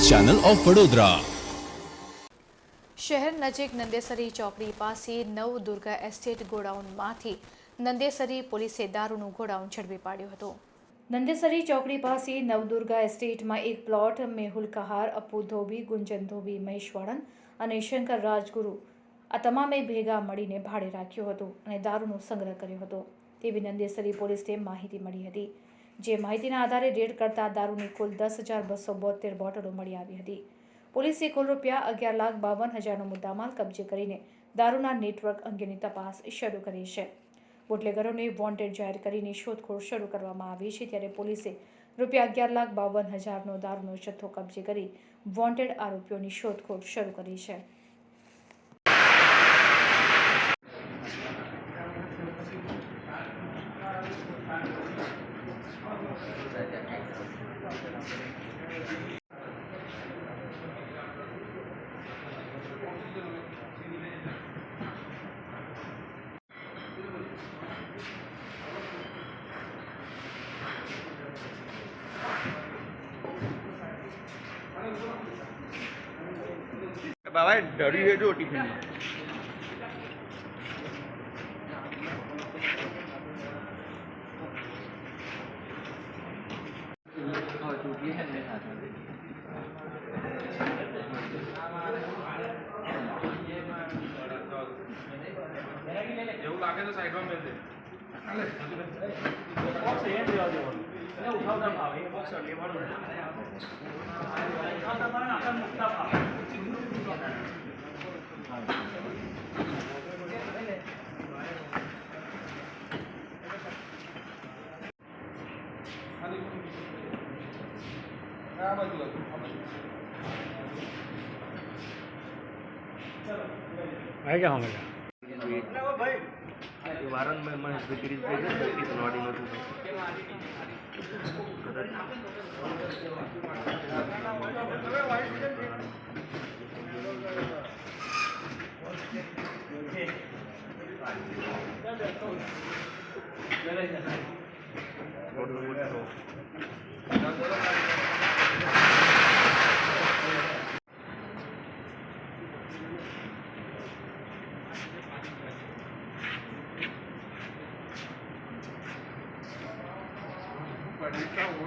Channel of Vadodara. શહેર નજીક નંદેસરી ચોકડી પાસે નવદુર્ગા એસ્ટેટ ગોડાઉનમાંથી નંદેસરી પોલીસે દારૂનું ગોડાઉન ઝડપી પાડ્યું હતું। નંદેસરી ચોકડી પાસે નવદુર્ગા એસ્ટેટમાં એક પ્લોટ મેહુલ કહાર, અપ્પુ ધોબી, ગુંજન ધોબી, મહેશ વાળન અને શંકર રાજગુરુ આ તમામે ભેગા મળીને ભાડે રાખ્યું હતું અને દારૂનો સંગ્રહ કર્યો હતો તેવી નંદેસરી પોલીસને માહિતી મળી હતી। જે માહિતીના આધારે રેડ કરતા દારૂની કુલ 10,272 બોટલો મળી આવી હતી। પોલીસે કુલ રૂપિયા 11,52,000નો મુદ્દામાલ કબજે કરીને દારૂના નેટવર્ક અંગેની તપાસ શરૂ કરી છે। બુટલેગરોને વોન્ટેડ જાહેર કરીને શોધખોળ શરૂ કરવામાં આવી છે, ત્યારે પોલીસે રૂપિયા 11,52,000નો દારૂનો જથ્થો કબજે કરી વોન્ટેડ આરોપીઓની શોધખોળ શરૂ કરી છે। बाबा डरी है जो टिफिन में એવું લાગે તો સાઈડમાં મેલ દે બોક્સ એ દેવા દેવાનું એને ઉઠાવતા ભાવે એ બોક્સ લેવાનું ઉઠાવતા ભાવે આખા મુક્તા ભાવે आएगा हमें भाई वारन में मैं बिक्री पे किस नॉडी में पढ़ी का वो